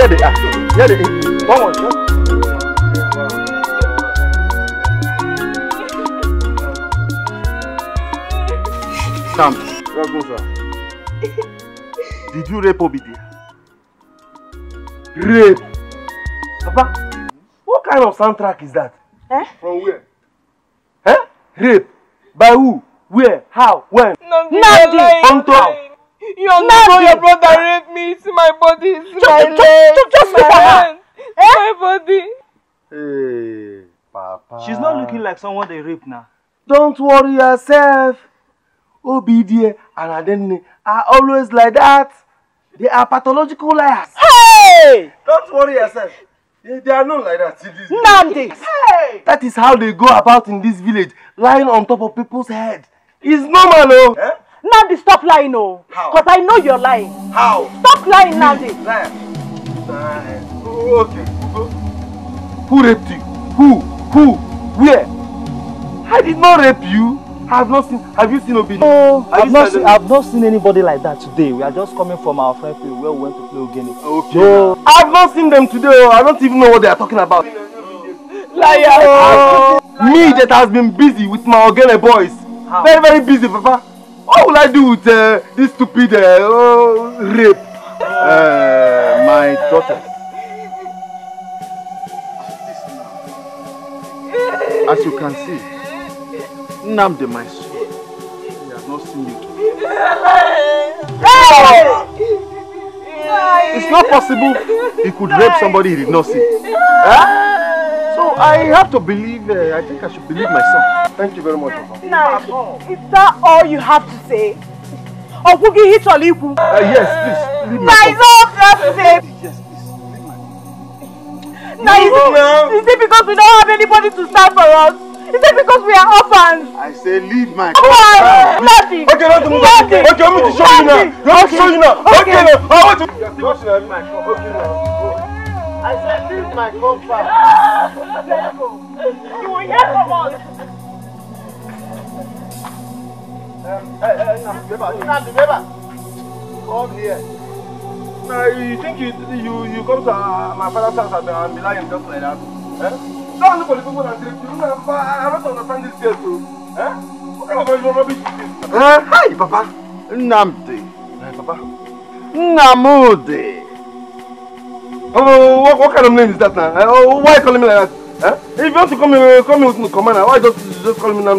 Here they are. Here they are. One more. Sam. Welcome, sir. Did you rape Obidi? Rape? Papa, what kind of soundtrack is that? Eh? From where? Eh? Rape? By who? Where? How? When? Nandi! Tonto! Your brother raped me. It's my body. It's my leg. Just look at her. My body. Hey, Papa. She's not looking like someone they raped now. Don't worry yourself. Obidi and Adeni are always like that. They are pathological liars. Hey! Don't worry yourself. They are not like that. Nandi! Hey! That is how they go about in this village, lying on top of people's heads. It's normal, no? Eh? Nandi, stop lying, no. How? Because I know you're lying. How? Stop lying, Nandi. Liar. Okay. Who raped you? Who? Where? I did not rape you. I have not seen. Have you seen Obidi? Oh, I've not seen anybody like that today. We are just coming from our friend field where we went to play Ogene. Okay. So, I've not seen them today. I don't even know what they are talking about. Liar! Me that has been busy with my Ogene boys. How? Very, very busy, Papa. What will I do with this stupid rape? My daughter. As you can see, Nnamdi, my son, he has not seen you. It's not possible he could rape somebody he did not see. So I have to believe, I think I should believe my son. Thank you very much, Papa. Is that all you have to say? Yes, please. Leave my son. Yes, please. Is it because we don't have anybody to stand for us? Is it because we are orphans? I say leave my son. Nothing. Okay, not to move. Okay, I want me to show you now. You want to show you now. Okay, I want to. I said leave my compound. You will hear from us. Come here. Now you think you come to my father's house and be lying just like that? Don't look for the people that treat you. I don't understand this case too. What kind of rubbish is this? Hi, Papa. Nnamdi. Hi, Papa. Nnamdi. Oh, what kind of name is that now? Why are you calling me like that? If you want to call me with command, why just call me Nam?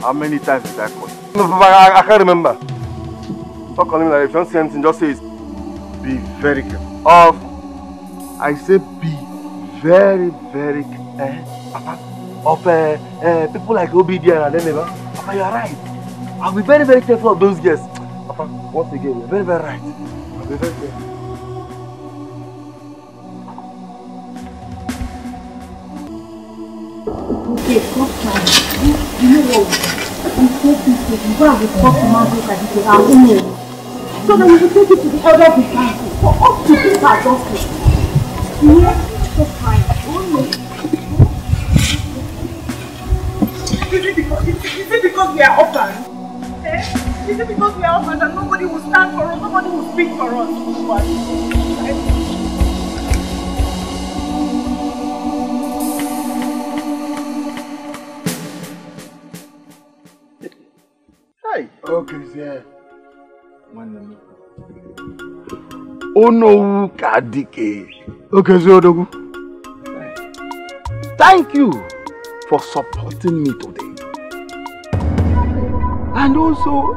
How many times did I call you? No, Papa, I can't remember. Stop calling me like that. If you don't say anything, just say it. Be very careful. I say be very, very Papa, of people like Obidi and Adeni. Papa, you are right. I'll be very, very careful of those guests. Papa, once again, you're very, very right. I'll be very careful. Okay, stop trying. You know what? I'm so pissed. You go and report to Mango Kadike. I don't know. So then we will take it to the elder council for us to keep our justice. Yes, stop trying. Is it because we are orphans? Is it because we are orphans and nobody will stand for us, nobody will speak for us? What? Hi. Okay, sir. Oh no, Dikeh. Okay, so Odogu. Thank you for supporting me today. And also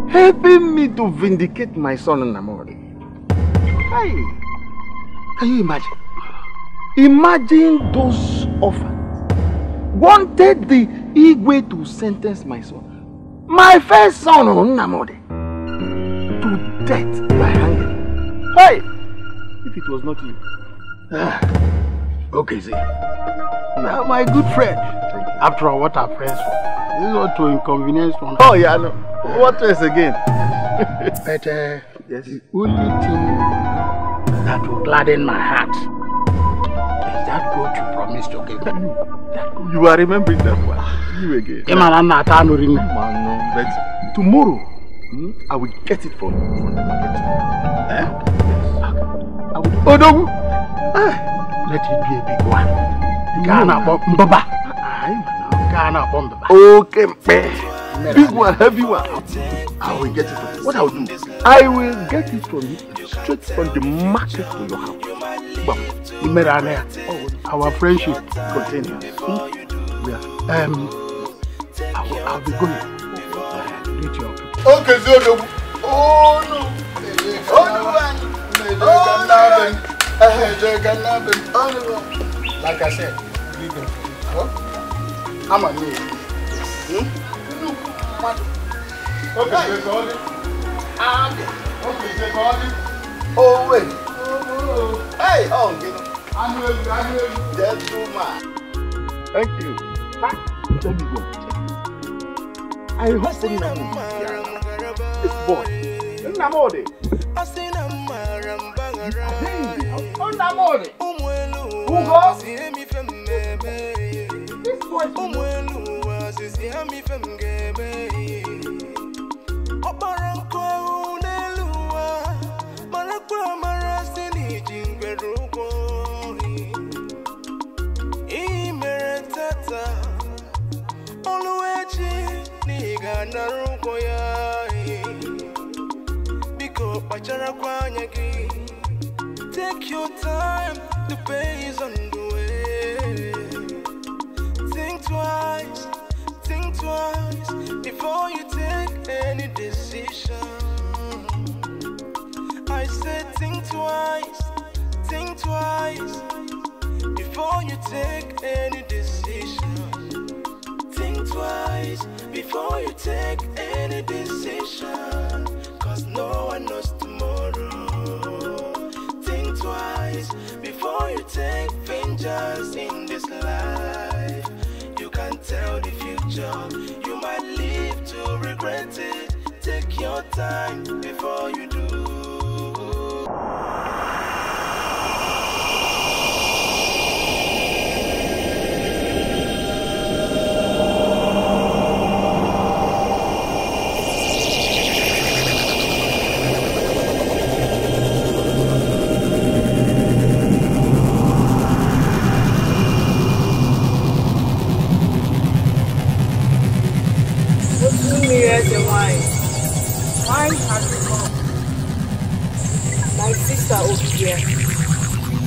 helping me to vindicate my son Nnamdi. Hi. Can you imagine? Imagine those orphans wanted the Igbo to sentence my son. My first son, Nnamdi, to death by hanging. Hey! If it was not you. Okay, see. Now, my good friend. After all, what are friends for? This is not to inconvenience one. Oh, yeah, no. What else again? But yes. The only thing that will gladden my heart is that goat you promised to give me. You are remembering that one. You again. But tomorrow, I will get it from the market. Odogu. Let it be a big one. Ghana Mbaba. Ghana Mbaba. Okay, big one, heavy one. I will get it from you. What I will do? I will get it from you straight from the market to your house. Our friendship continues. Yeah. I'll be going. Reach your people. Okay, Zodo. Oh no. Like I said, leave them. I'm a new. Okay, oh wait. Hey, oh, gentleman. Thank you. Let me go. I hope this boy. Namode. Namode. Who goes? This boy. Take your time, the pay is on the way. Think twice before you take any decision. I said think twice before you take any decision. Think twice before you take any decision, 'cause no one knows tomorrow. Think twice before you take vengeance in this life. You can't tell the future, you might live to regret it. Take your time before you do.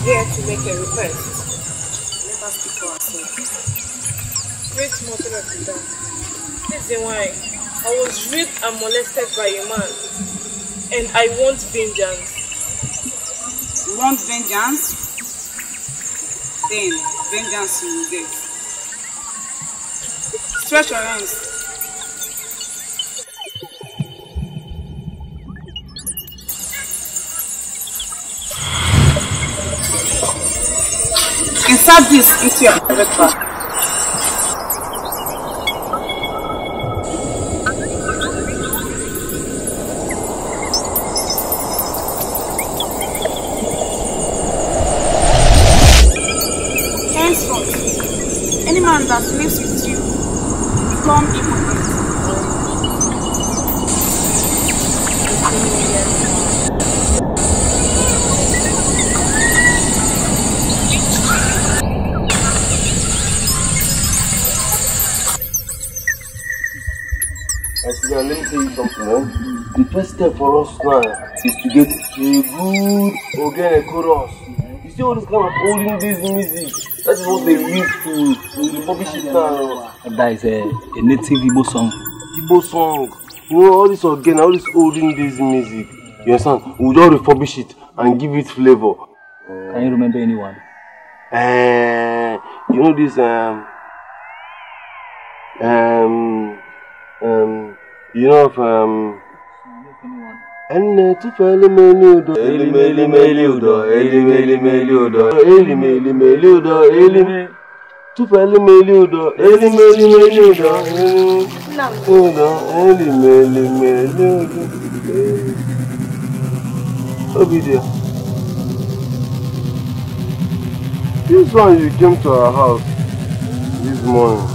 Here to make a request. Let us speak for ourselves. Great mother of the dam. Listen, why? I was raped and molested by a man, and I want vengeance. You want vengeance? Then vengeance you will get. Stretch your hands. Insert this into your private bag. Henceforth, any man that lives with you become hypocrite. Let me tell you something, man. The first step for us now is to get a good organic chorus. You see all this kind of olden days music? That is what they used to publish it now. That is a native Igbo song. Igbo song. You know, all this again, all this olden days music. You understand? We'll just refurbish it and give it flavor. Can you remember anyone? You know this, you know of and to fell meludo eli meludo to fell meludo eli meludo Obidia, this one you came to our house this morning.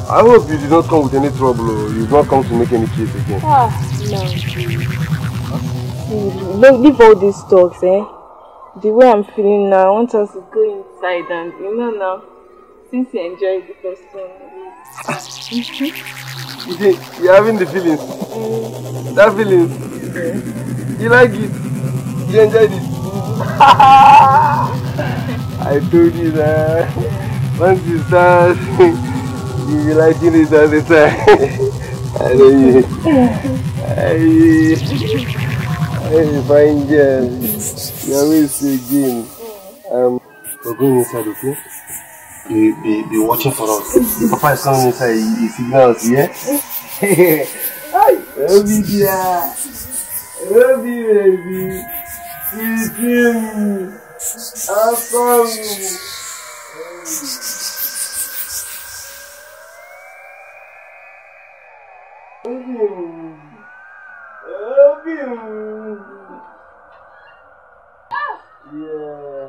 I hope you did not come with any trouble or you did not come to make any case again. No. Leave all these talks, eh? the way I'm feeling now, I want us to go inside and, you know now, since you enjoyed the first one. You're having the feelings? That feelings? Yeah. You like it? You enjoyed it? I told you that. Once you start, you'll be liking it all the time. I know you. Hey, fine girl. You're always again. We're going inside, okay? Be watching for us. The papa is coming inside, he signals, yeah? Hi! Obi dear! Obi baby! You see me! I saw you! Obi! Yeah!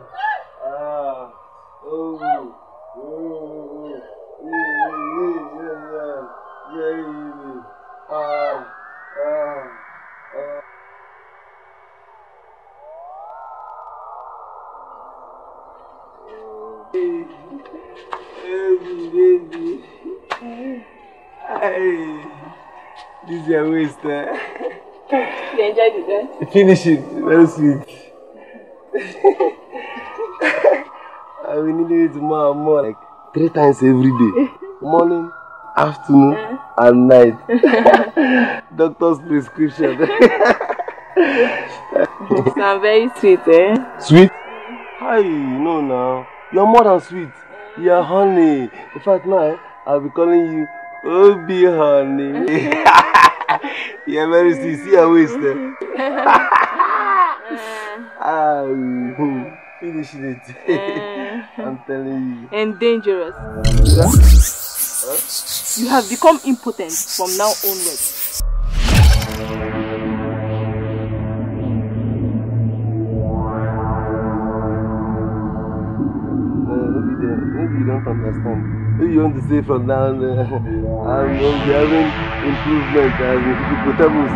Baby. This is your waist, You enjoyed it, eh? Finish it, very sweet. I will need it more, like 3 times every day. Morning, afternoon, and night. Doctor's prescription. So I'm very sweet, eh? Sweet? Hi, no now. You're more than sweet. You're honey. In fact, now I'll be calling you Obi honey. You're very sweet. See your waist there. Finish it. I'm telling you. And dangerous. You have become impotent from now onwards. Maybe you don't understand. Maybe you want to say from now on, I'm having improvement as hippopotamus,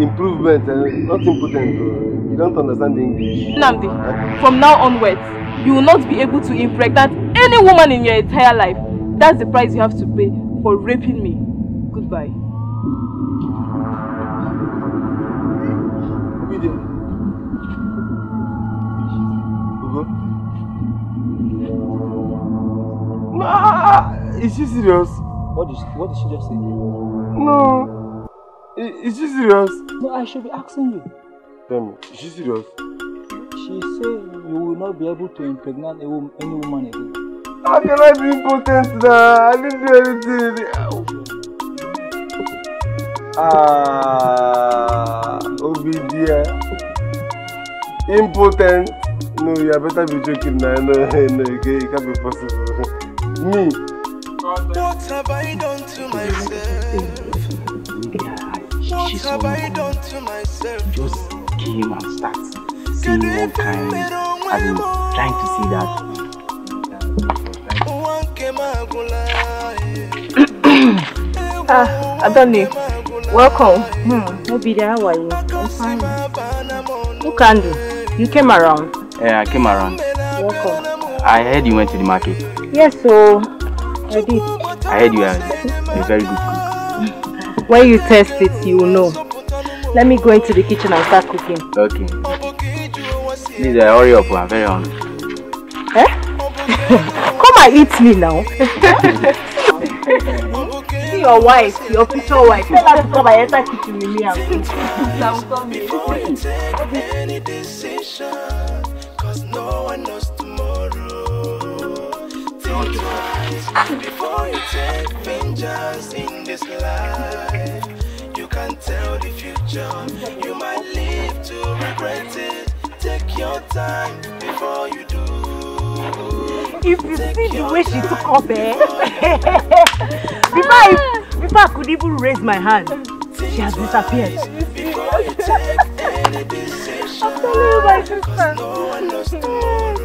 improvement, not impotent. You don't understand English. Namdi, from now onwards, you will not be able to impregnate any woman in your entire life. That's the price you have to pay for raping me. Goodbye. Is she serious? What did she just say? No. Is she serious? No, I should be asking you. Tell me, is she serious? She said you will not be able to impregnate any woman again. How can I be impotent now? I didn't do anything. Obi dear. Impotent? No, you better be joking now. No, it can't be possible. Me? What have I done to myself? What have I done to myself? Just came and start seeing what kind, as in trying to see that. Adoni, welcome. Obida, how are you? I'm fine. Who can do? You came around? Yeah, I came around. Welcome. I heard you went to the market. Yes, so I did. I heard you are a very good cook. When you test it, you will know. Let me go into the kitchen and start cooking. Okay. Please hurry up, I'm very hungry. Eh? Come and eat me now. See your wife, your future wife. Tell her to come and enter kitchen with me and before you take vengeance in this life, you can tell the future. You might live to regret it. Take your time before you do. If you see the way she took up, before I could even raise my hand, she has disappeared. Before you take any decision, I'm telling you, my sister. no one knows tomorrow.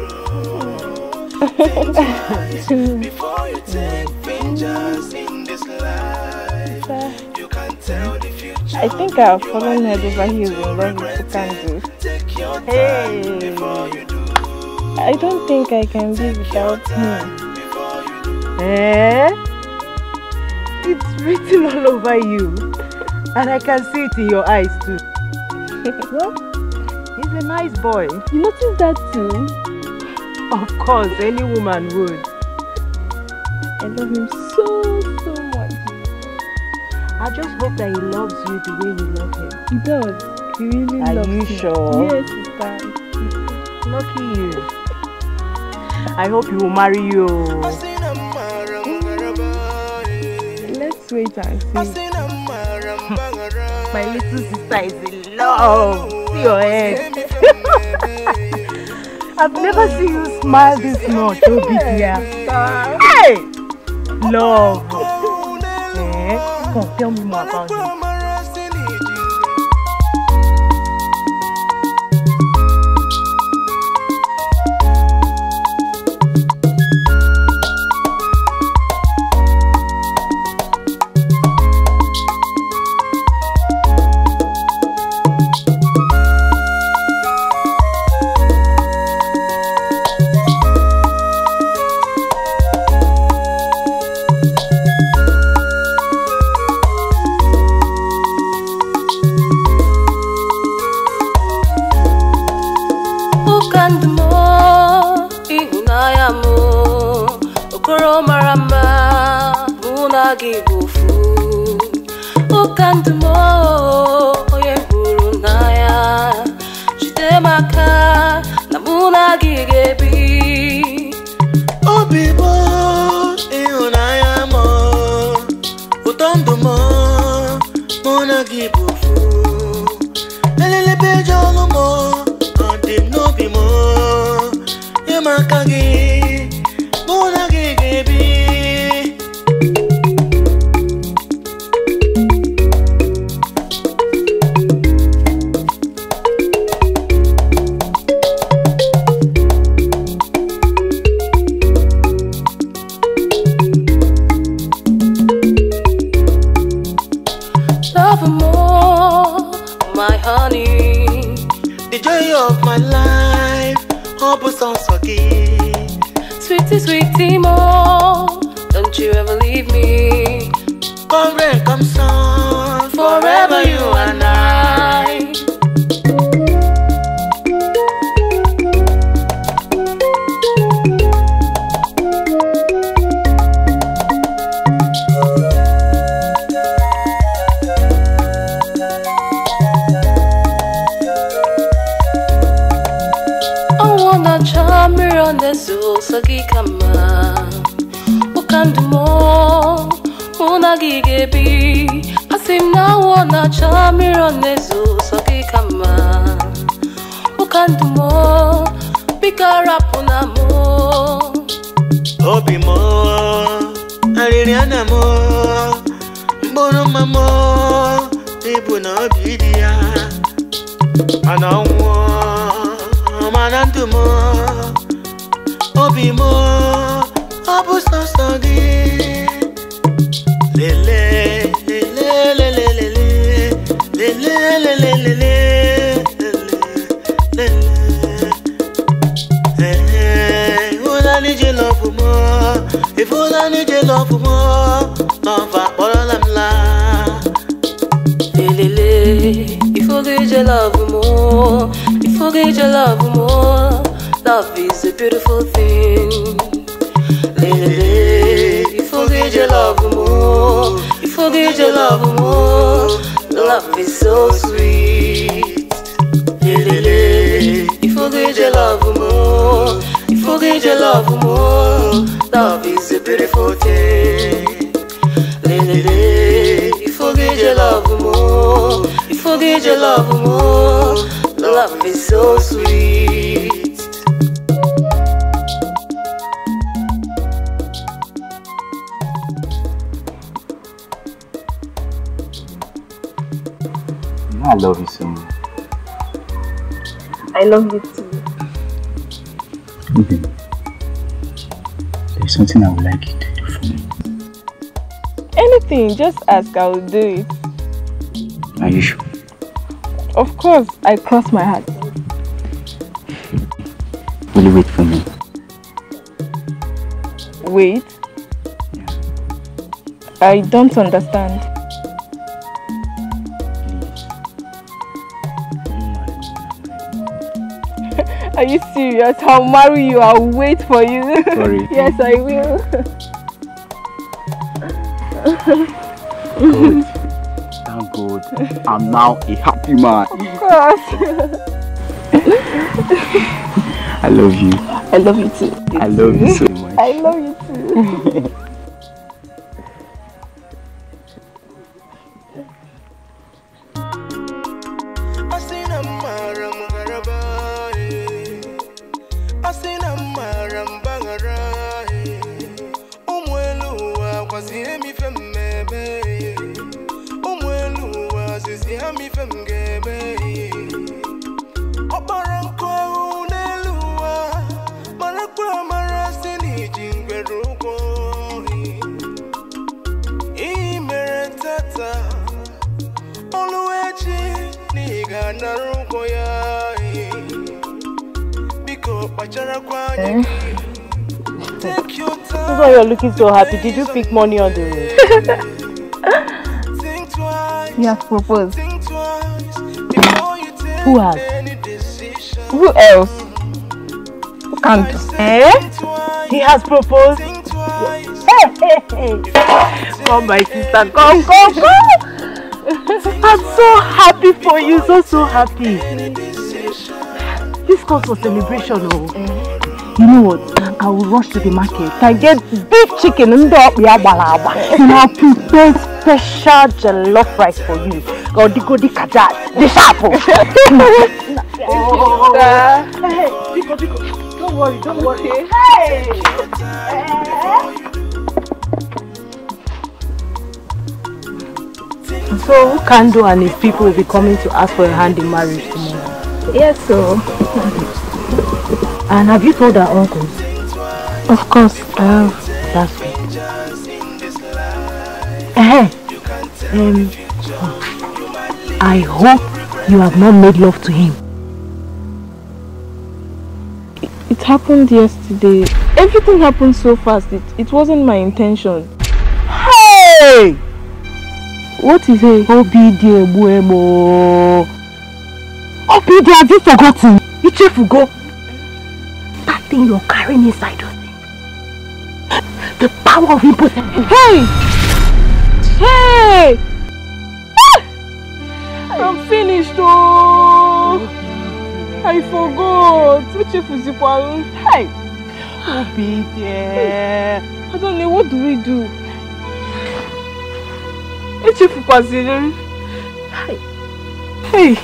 Before you take vengeance in this life, you can tell the future. I think I've fallen head over heels in love with Kandu. Take your Hey. I don't think I can be without him. It's written all over you. And I can see it in your eyes too. What? He's a nice boy. You noticed that too? Of course, any woman would. I love him so much. I just hope that he loves you the way you love him. He does. He really loves you. Are you sure? Yes, he does. Lucky you. I hope he will marry you. Let's wait and see. My little sister is in love. See your head. I've never seen you smile this much, Obi dear. Hey! Love. Come on, tell me more about him. Love is a beautiful thing. You forget your love more. You forget your love more. Love is so sweet. You forget your love more. You forget your love more. Love is a beautiful thing. You forget your love more. You forget your love more. Love is so sweet. I love you so much. I love you too. Okay. There's something I would like you to do for me. Anything, just ask, I will do it. Are you sure? Of course, I cross my heart. Will you wait for me? Wait? Yeah. I don't understand. Are you serious? I'll marry you. I'll wait for you. Sorry. Yes, I will. Good. Thank God. I'm now a happy man. Of course. I love you. I love you too. I love you so much. I love you too. That's why you're looking so happy. Did you pick money on the road? He has proposed. Who has? Who else? Who can't? Eh? He has proposed. Hey. Come, my sister. Come. I'm so happy for you. So happy. This calls for celebration. You know what? I will rush to the market. I get beef chicken and I'll prepare special jollof rice for you. Go the kajat, the shapo. Don't worry. Hey. So Kando and his people will be coming to ask for a hand in marriage tomorrow. Yes, so. And have you told our uncles? Of course, I have. That's good. I hope you have not made love to him. It happened yesterday. Everything happened so fast. It wasn't my intention. Hey! What is it? Obidi Buemo. Obidi, have you forgotten? Ichefugo. That thing you're carrying inside of me. The power of impotence. Hey! Hey! Ah! I'm finished, oh! I forgot. Hey! Obidi. I don't know, what do we do? Hey!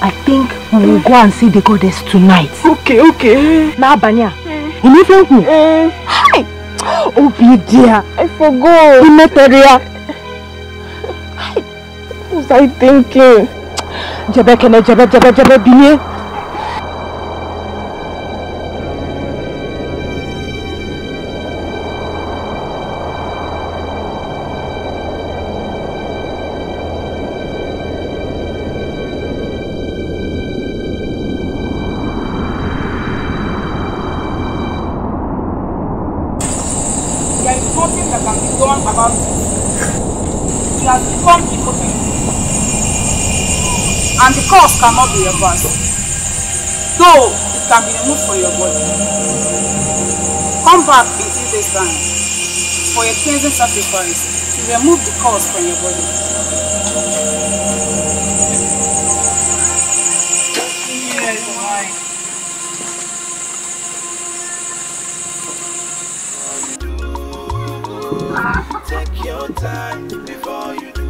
I think we will go and see the goddess tonight. Okay. Now, Banya. You need help me? Hi! Oh, dear. I forgot. What was I thinking? Jabe binye. And the cause cannot be reversed, though it can be removed from your body. Come back in 3 days' time for a cleansing sacrifice to remove the cause from your body. Take your time before you do.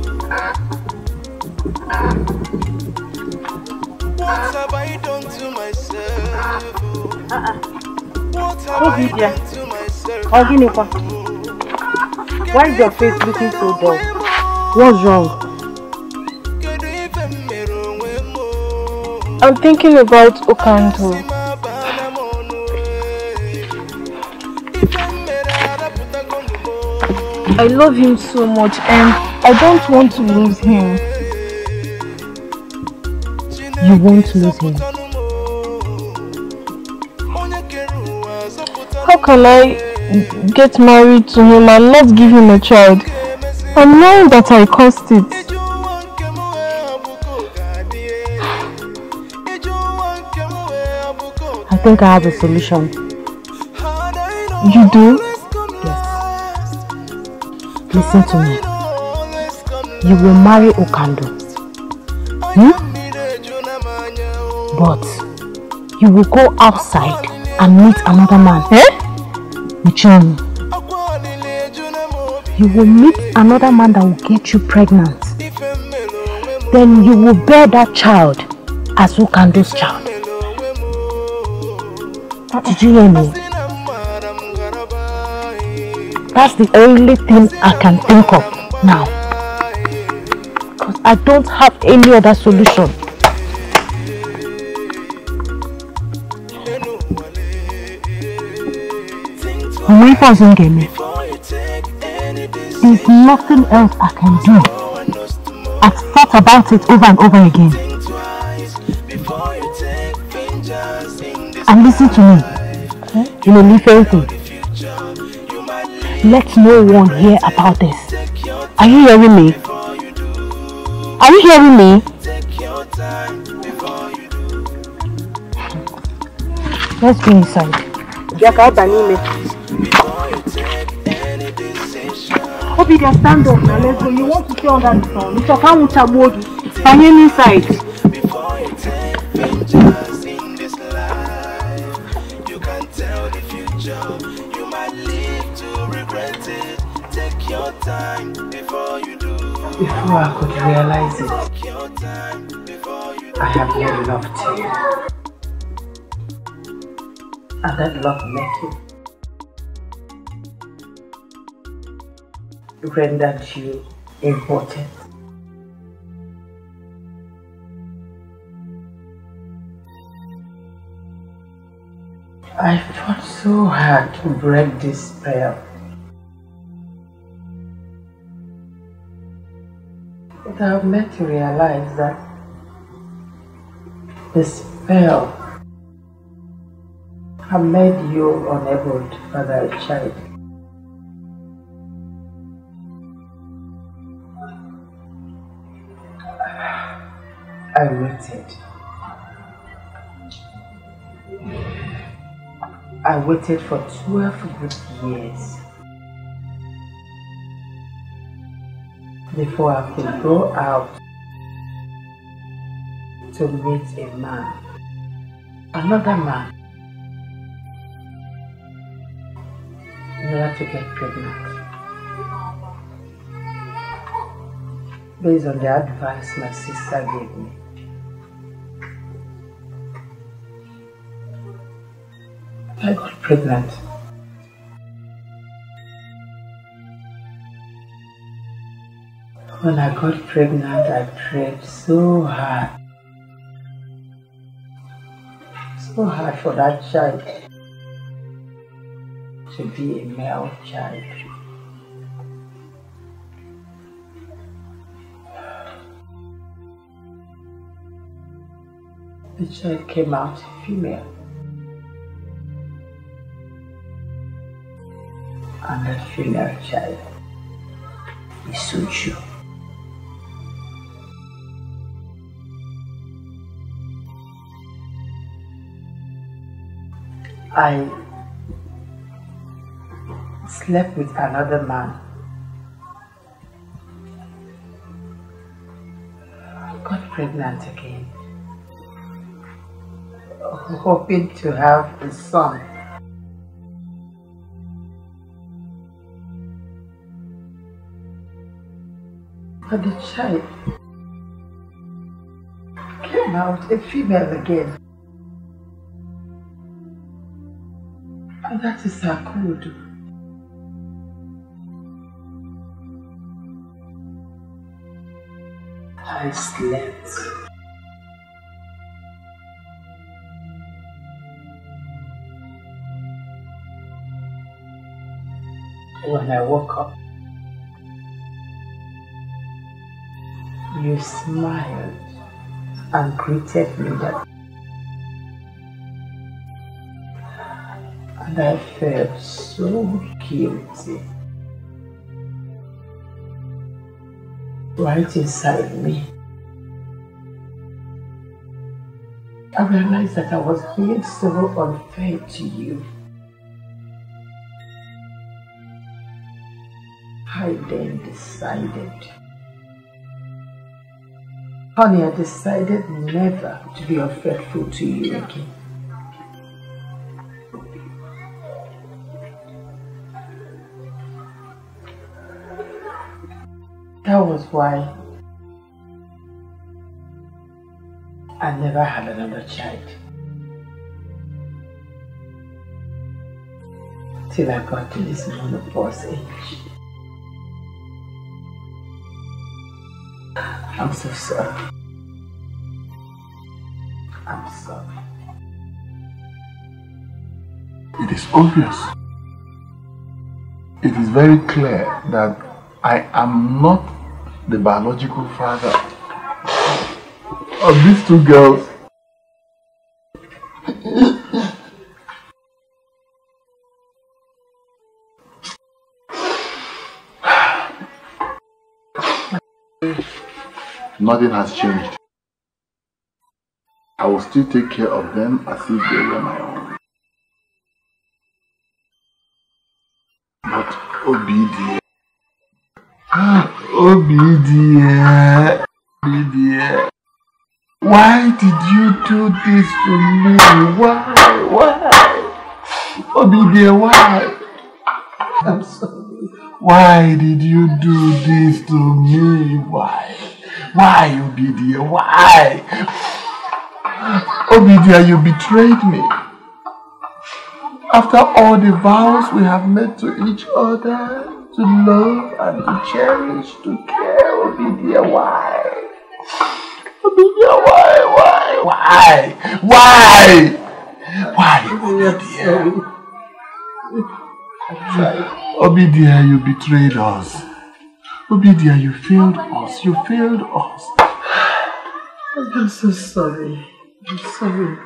What have I done to myself? What have I done to myself? Why is your face looking so dull? What's wrong? I'm thinking about Okando. I love him so much and I don't want to lose him. You won't lose him. How can I get married to him and not give him a child? I'm knowing that I caused it. I think I have a solution. You do? Yes. Listen to me. You will marry Okando. But you will go outside and meet another man. Michon. You will meet another man that will get you pregnant. Then you will bear that child as Okando's child. Did you hear me? That's the only thing I can think of now. Because I don't have any other solution. There's nothing else I can do. I've thought about it over and over again. And listen to me. You know, leave everything. Let no one hear about this. Are you hearing me? Are you hearing me? Let's go inside. Obidia, stand up now. Let's go. You want to stay under the sun? It's a family chabogi. Find him inside. Before you take vengeance in this life, you can tell the future. You might live to regret it. Take your time before you do. Before I could realize it, I have made love to you. And that love making rendered you important. I fought so hard to break this spell. But I have met to realize that the spell have made you unable to father a child. I waited. I waited for 12 good years before I could go out to meet a man, another man, in order to get pregnant. Based on the advice my sister gave me. I got pregnant. When I got pregnant, I prayed so hard. So hard for that child to be a male child. The child came out female. And that female child is Suju. I slept with another man. I got pregnant again, hoping to have a son. But the child came out a female again. And that is Akudu. I slept. When I woke up, you smiled and greeted me and I felt so guilty. Right inside me. I realized that I was being so unfair to you. I then decided. Honey, I decided never to be unfaithful to you again. That was why I never had another child. Till I got to this menopause age. I'm so sorry. I'm sorry. It is obvious. It is very clear that I am not the biological father of these two girls. Nothing has changed. I will still take care of them as if they were my own. But Obi dear, why did you do this to me? Why? Obi dear, why? I'm sorry. Why did you do this to me? Why, Obi dear, why? Obi dear, you betrayed me. After all the vows we have made to each other, to love and to cherish, to care, Obi dear, why? Obi dear, why, Obi dear? Obi dear, you betrayed us. Obi dear, you failed us. I'm so sorry. I'm sorry.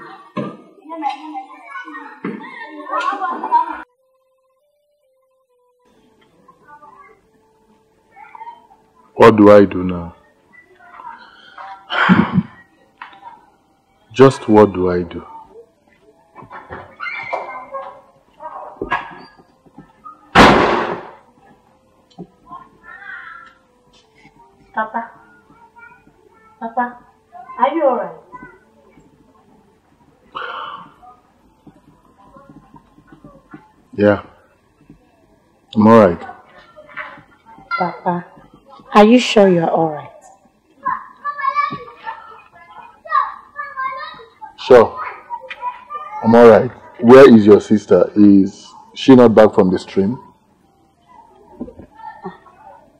What do I do now? Just what do I do? Papa, are you alright? Yeah, I'm alright. Papa, are you sure you're alright? Sure, I'm alright. Where is your sister? Is she not back from the stream?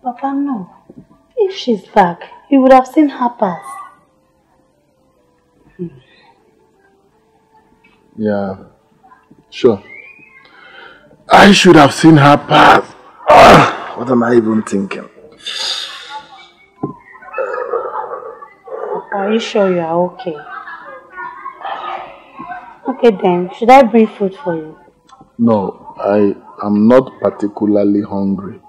Papa, no. If she's back, you would have seen her pass. Yeah, sure. I should have seen her pass. What am I even thinking? Are you sure you are okay? Okay then, should I bring food for you? No, I am not particularly hungry.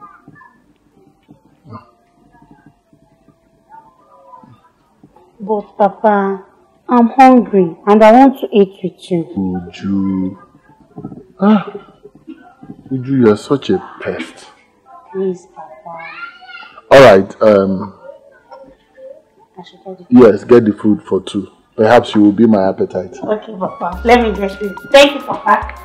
But Papa, I'm hungry and I want to eat with you. Uju. Uju, you're such a pest. Please, Papa. Alright, I should get it. yes, get the food for two. Perhaps you will be my appetite. Okay, Papa. Let me get it. Thank you, Papa.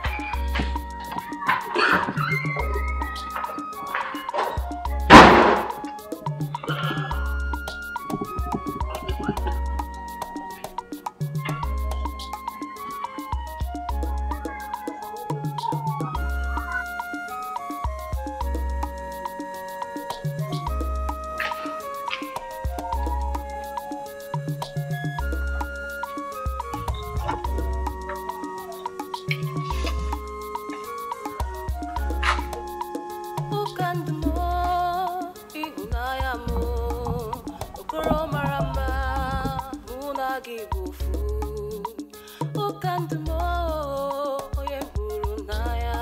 Ukandmo, oye buru naya.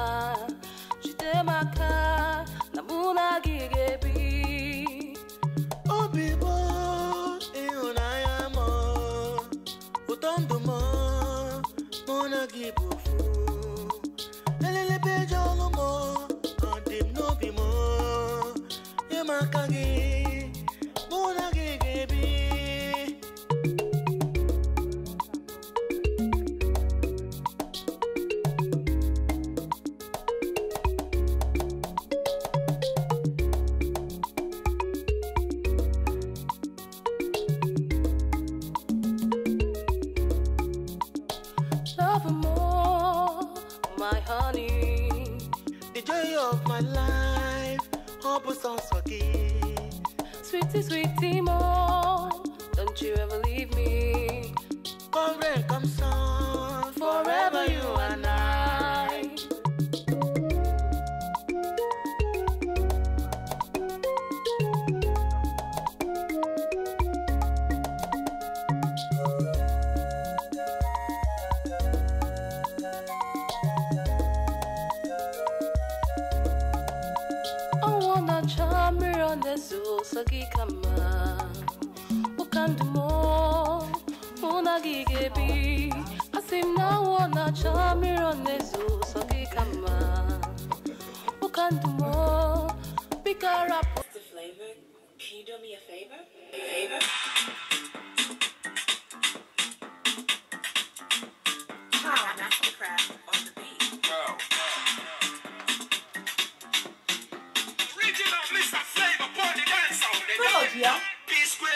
Kondomo, Mona Gibufu, Elele Pejolomo, Andim Nobimo, Yamakagi, Mona Gigebi. My life, sweetie, sweetie, mom, don't you ever leave me. Come rain, come sun, forever you and I. Sagi kama ukandumo unagigebi asimna wana chamironezu sagi kama ukandumo pick her up. What's the flavor? Can you do me a favor? Mastercraft on the beat. Original Mr. Flavor party dance sound. Yeah. P-Square.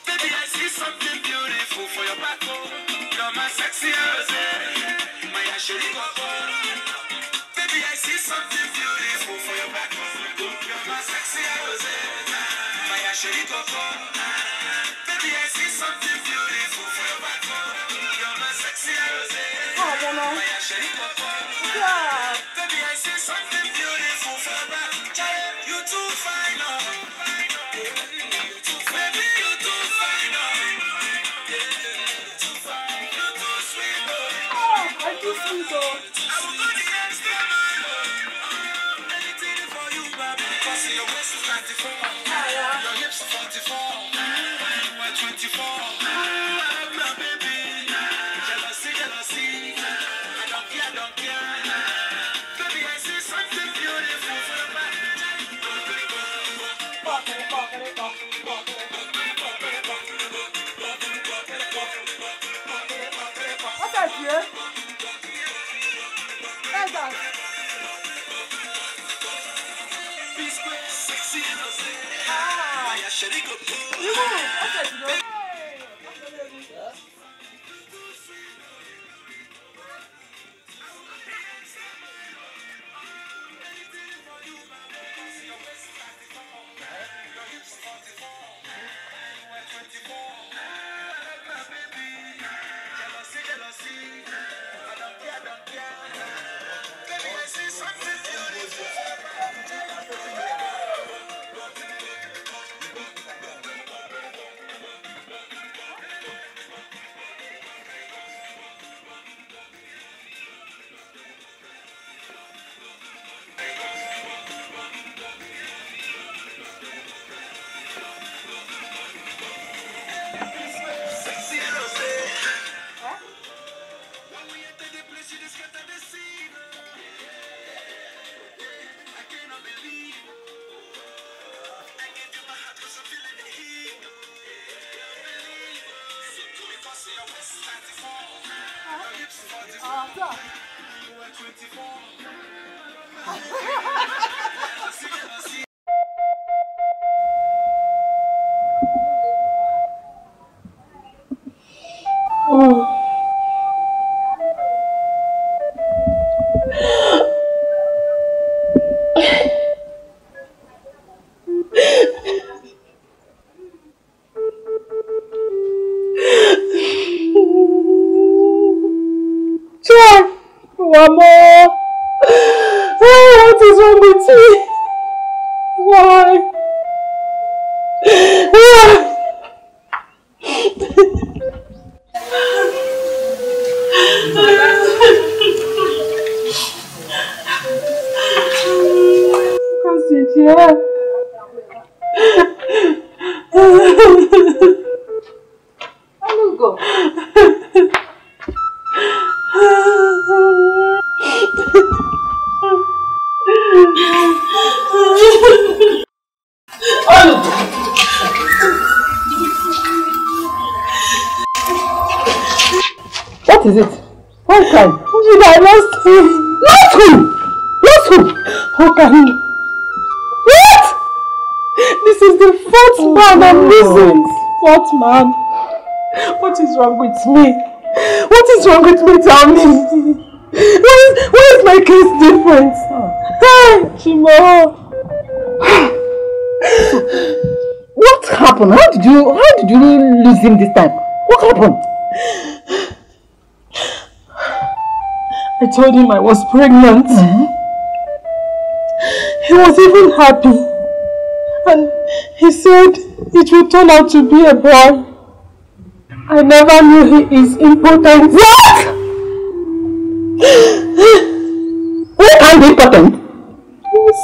Baby, I see something beautiful for your back. You're my sexy Rose. My Asheri Coco. Baby, I see something beautiful for your back. You're my sexy Rose. My Asheri Coco. Baby, I see something beautiful for your back. You're my sexy Rose. My Asheri Coco. Baby, I see something beautiful for your back. You too fine, Mama, what is wrong with you? Why? What is it? Why crying? I lost him. Lost who? Lost who? Okay. What? This is the fourth man I'm losing. Fourth man. What is wrong with me? What is wrong with me? Tell me. Why is my case different? Hey, Chimo. What happened? How did you lose him this time? What happened? I told him I was pregnant. He was even happy. And he said it would turn out to be a boy. I never knew he is impotent. What? What kind of impotent? Yes.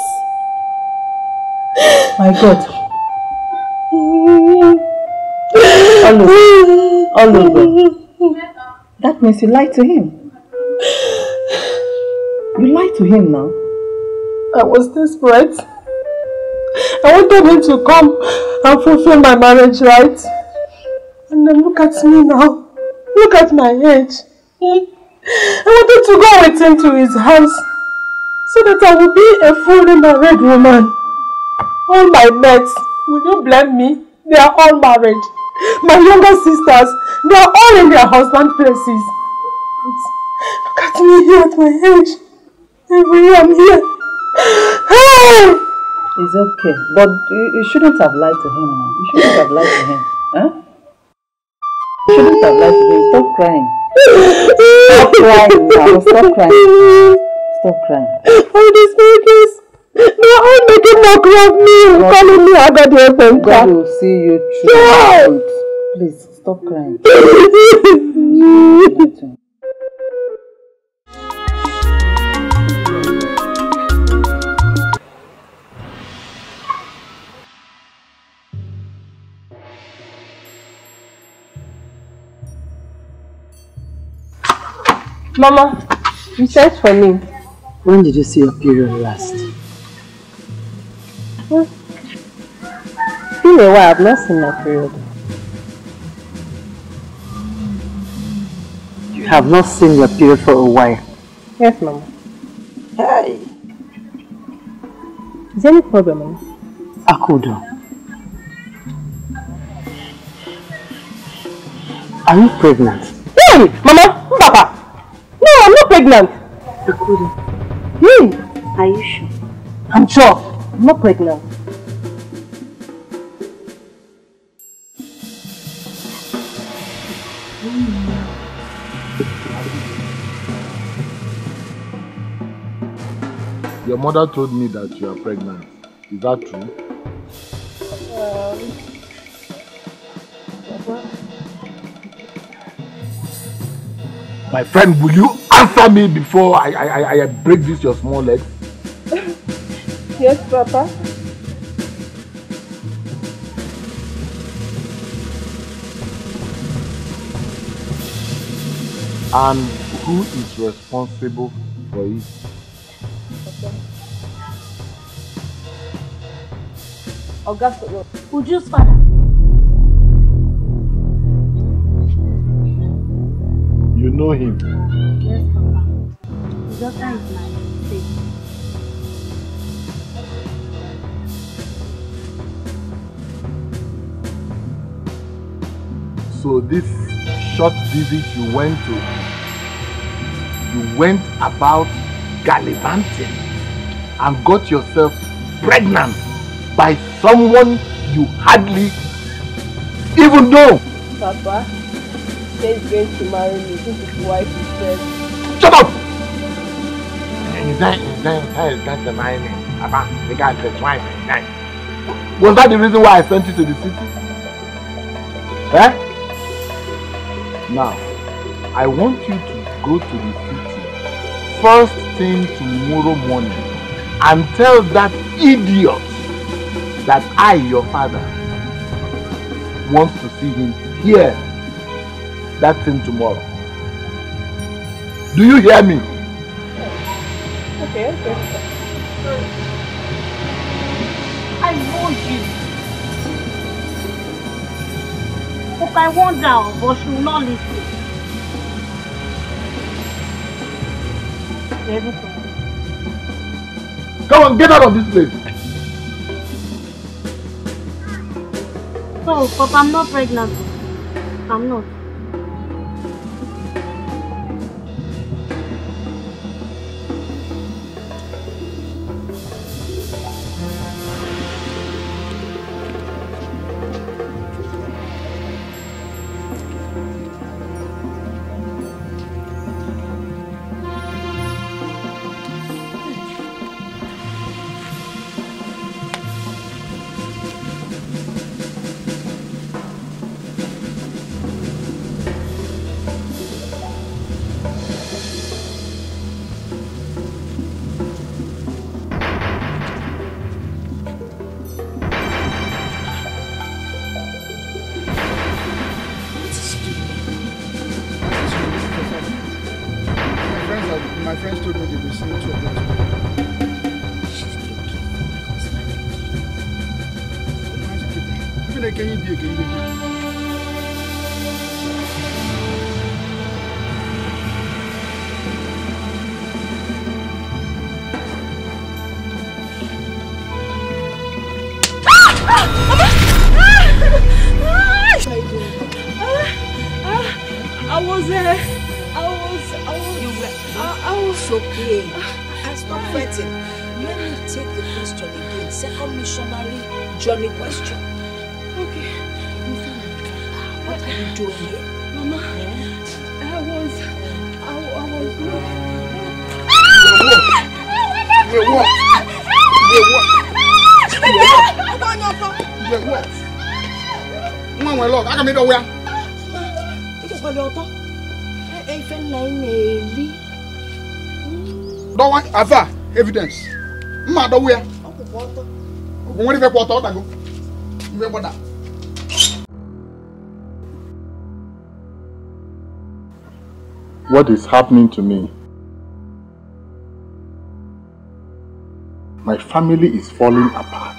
My God. All over. That means you lied to him. You lied to him now. I was desperate. I wanted him to come and fulfill my marriage rights. And then look at me now. Look at my age. I wanted to go with him to his house so that I would be a fully married woman. All my mates, will you blame me? They are all married. My younger sisters, they are all in their husband places. But look at me here at my age. Every I'm here. It's okay, but you shouldn't have lied to him now. You shouldn't have lied to him. Huh? You shouldn't have lied to him. Stop crying. Stop crying now. Stop crying. Stop crying. All these makers, they're all making mockery of me and calling me Agadi. God will see you through. Please, stop crying. Mama, you searched for me. When did you see your period last? It's been a while, I've not seen my period. You have not seen your period for a while? Yes, Mama. Hey! Is there any problem, Mama? Akudo. Are you pregnant? Hey! Mama! Papa! No, I'm not pregnant! Akudo. Are you sure? I'm sure. I'm not pregnant. Your mother told me that you are pregnant. Is that true? My friend, will you answer me before I break this your small legs? Yes, Papa. And who is responsible for it? Augusto, Uju's father. You know him? Yes, Papa. His daughter is my baby. So this short visit you went about gallivanting and got yourself pregnant by someone you hardly even know. Papa, she's going to marry me. This is why she said. Shut up! Is that the marry me? Papa, the guy says why? Was that the reason why I sent you to the city? Eh? Now, I want you to go to the city first thing tomorrow morning and tell that idiot that I, your father, wants to see him here that thing tomorrow. Do you hear me? Okay. I know you. But I wonder, but she will not listen. Come on, get out of this place. So, Papa, I'm not pregnant. I'm not. My friends told me they will see 2 of them together. Even I can't be again. I was okay. Stop fighting. Let me take the question again. Second missionary journey question. Okay. What are you doing here? Mama, I was Don't want Ava evidence. Mother, where? What if I put out? What is happening to me? My family is falling apart.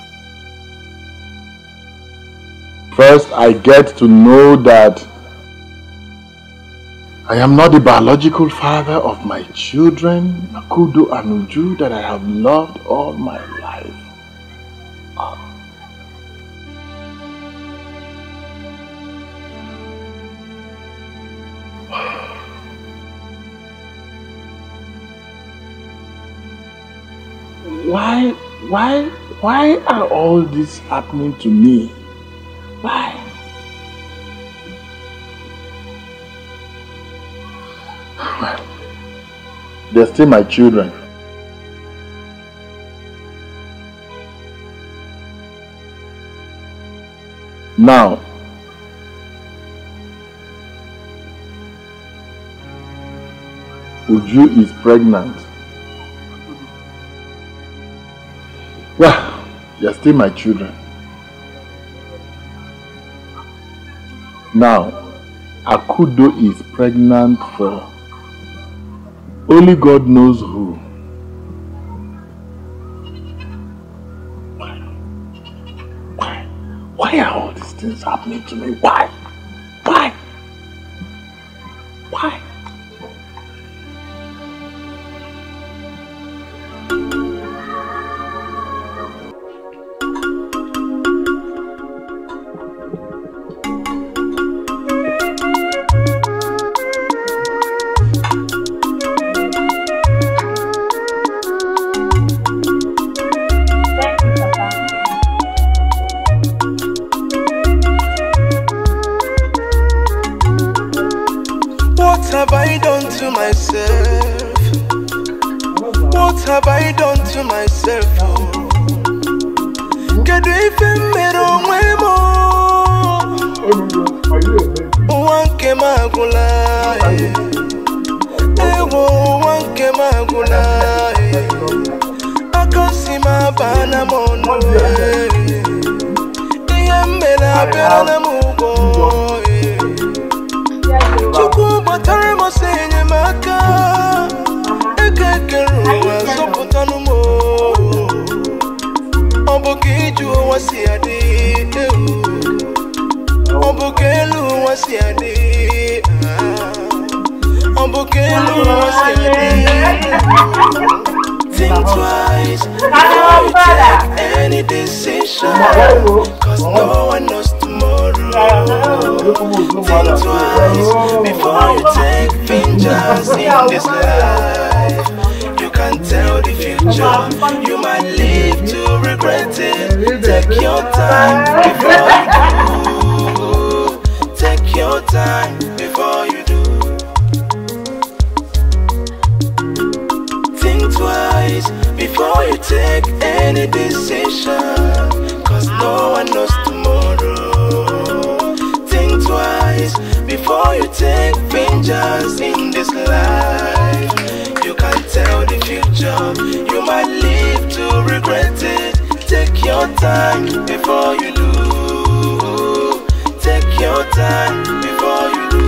First, I get to know that I am not the biological father of my children, Akudo and Uju, that I have loved all my life. Why are all this happening to me? Why? Well, they're still my children. Now, Uju is pregnant. Well, they're still my children. Now, Akudo is pregnant for only God knows who. Why are all these things happening to me? Why? Why? Why? What have I done to myself? Can you even make one came out one came out I can't see my banana on the way. I am better Chuku Bataremo saying Maka Ekakeru so putanumo Obokiju wasiadi Obokelu wasiadi Think twice before you take any decision, cause no one knows tomorrow. Think twice before you take vengeance in this life. You can't tell the future, you might live to regret it. Take your time before you do. Take your time before you do. Think twice before you take any decision, cause no one knows tomorrow. Think twice before you take vengeance in this life. You can't tell the future, you might live to regret it. Take your time before you do. Take your time before you do.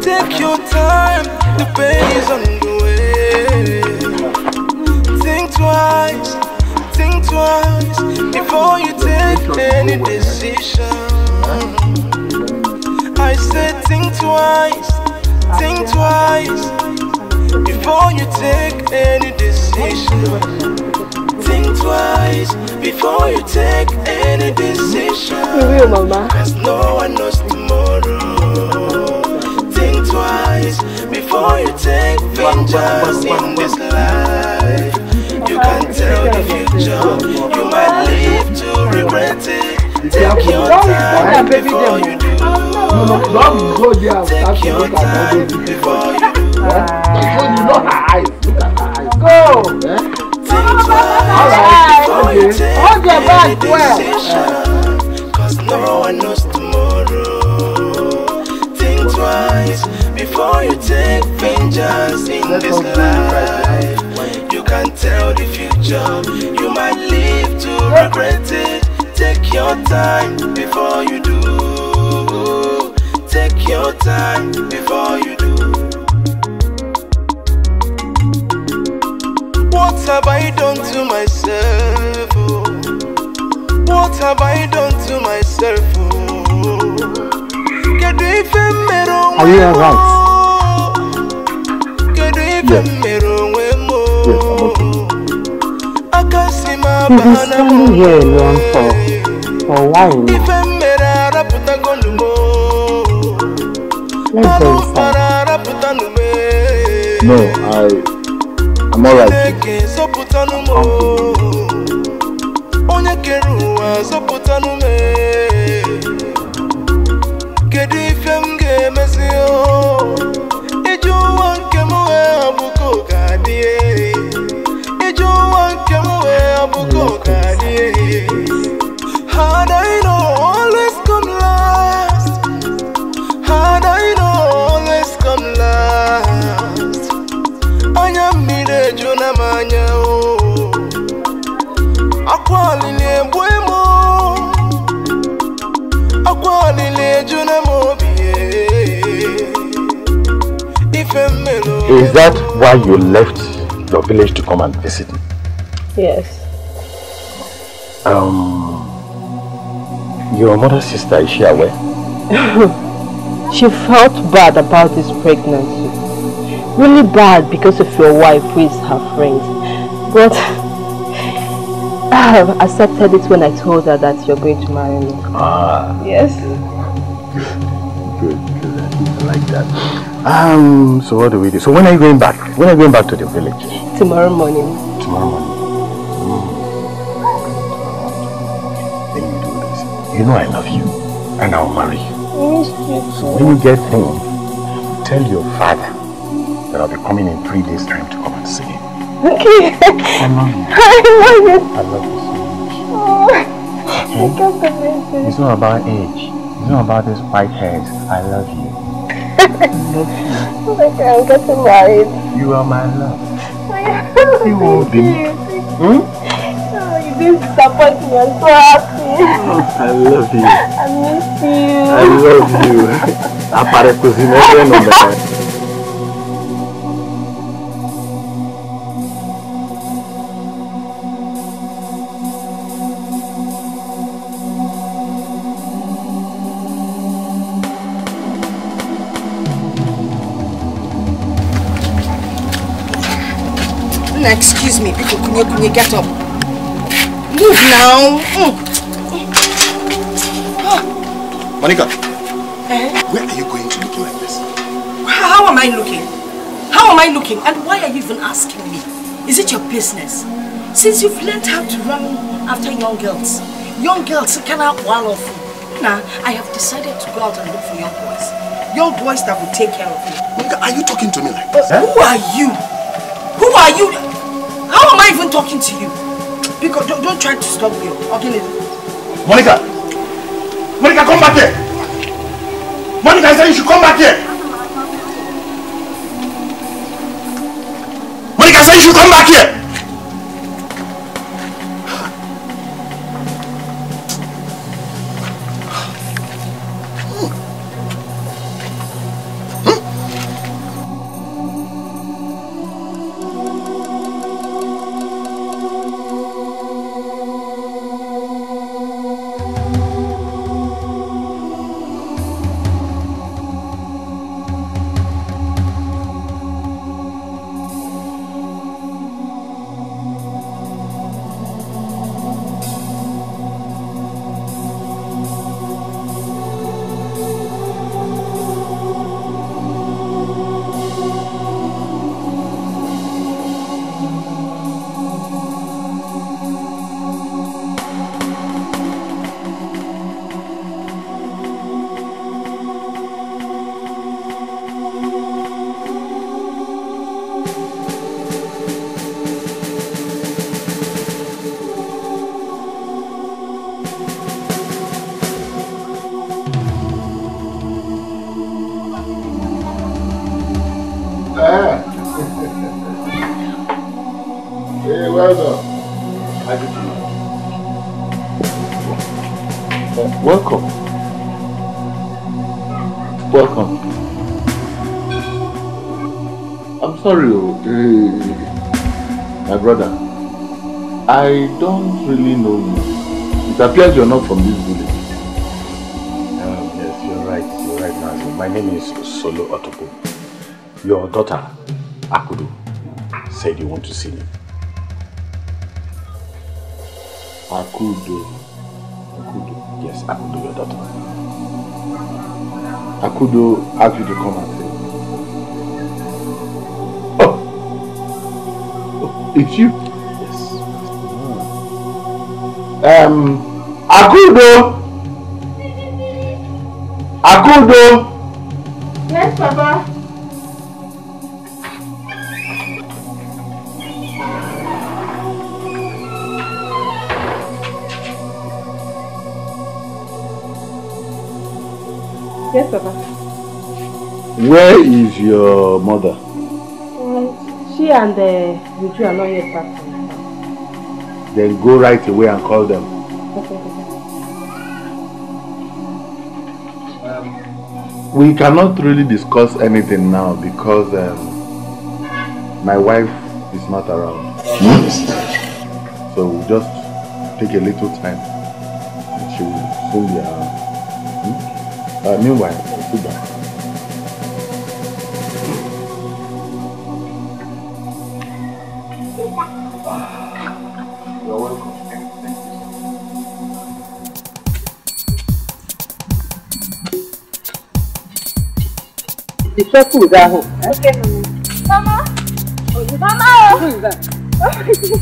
Take your time, the pain is on the way. Think twice before you take any decision. I said think twice before you take any decision. Think twice before you take any decision. Cause no one knows tomorrow. Think twice before you take vengeance in this life. You can't tell the future, you might live to regret it. Take your time before you do. Take your time before you do. You know her eyes, look at her eyes. Go! Hold your back well. Cause no one knows tomorrow. Think twice before you take vengeance in this life. You can't tell the future, you might live to regret it. Take your time before you do. Take your time before you do. What have I done to myself? Oh? What have I done to myself? Oh? Are you alright? Yes. Yes, I'm okay. You've been standing here alone for a while now. Let's go inside. No, I'm alright. Had I know always come last. Had I know always come last. Anya mire juna manya o. Akwali le buemo. Akwali le juna mobie. Is that why you left your village to come and visit me? Yes. Your mother's sister, is she aware? She felt bad about this pregnancy. Really bad because of your wife who is her friend. But I have accepted it when I told her that you're going to marry me. Ah. Yes. Good. I like that. So what do we do? So when are you going back? When are you going back to the village? Tomorrow morning. Tomorrow morning. Then you do this. You know I love you. And I'll marry you. So when you get home, tell your father that I'll be coming in 3 days' time to come and see him. Okay. I love you. I love you. I love you so much. Oh, okay? It's not about age. It's not about these white hairs. I love you. I love you. Okay, I'm getting married. You are my love. You will be. Oh, you didn't disappoint me. I'm so happy. I love you. I miss you. I love you. Appare così meglio non me. Excuse me, people, kunye, get up. Move now. Monica, where are you going to looking like this? How am I looking? How am I looking? And why are you even asking me? Is it your business? Since you've learned how to run after young girls cannot wall off. Now, I have decided to go out and look for young boys. Young boys that will take care of me. Monica, are you talking to me like this? Who are you? Who are you? How am I even talking to you? Because don't try to stop me. Okay, Monica! Monica, come back here! Monica, I said you should come back here! Monica, I said you should come back here! Hey, well done. Welcome. Welcome. I'm sorry, my brother. I don't really know you. It appears you're not from this village. Yes, you're right. You're right, Nazi. My name is Solo Otopo. Your daughter, Akudu, said you want to see me. Akudo. Yes, Akudo, your daughter. Akudo asked you to come and see. Oh! It's you? Yes. Akudo! Akudo! Yes, Papa. Yes, Papa. Where is your mother? She and Uju are not yet back from the house. Then go right away and call them. Okay. We cannot really discuss anything now because my wife is not around. So we'll just take a little time and she will soon be around. Meanwhile, sit down. You're welcome. Be careful with that home. Okay, Mama. Mama! Who is that? What is it?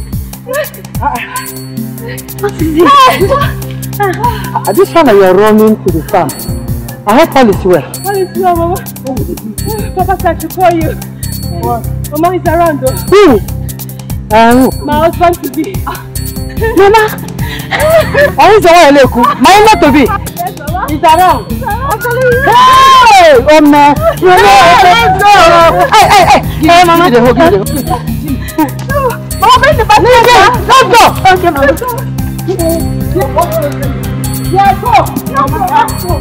This one you are running to the farm. I hope all is well. All is well, Mama. Papa said to call you. What? Mama is around though. Who? My husband to be. Mama! Why is the one you look? My not to be. Yes, Mama. He's around. Hey! Oh no! Let's go! Hey, Mama! Give me the hook. Mama, bring the bag. Let's go! Okay, Mama. Yeah, go! Let's go!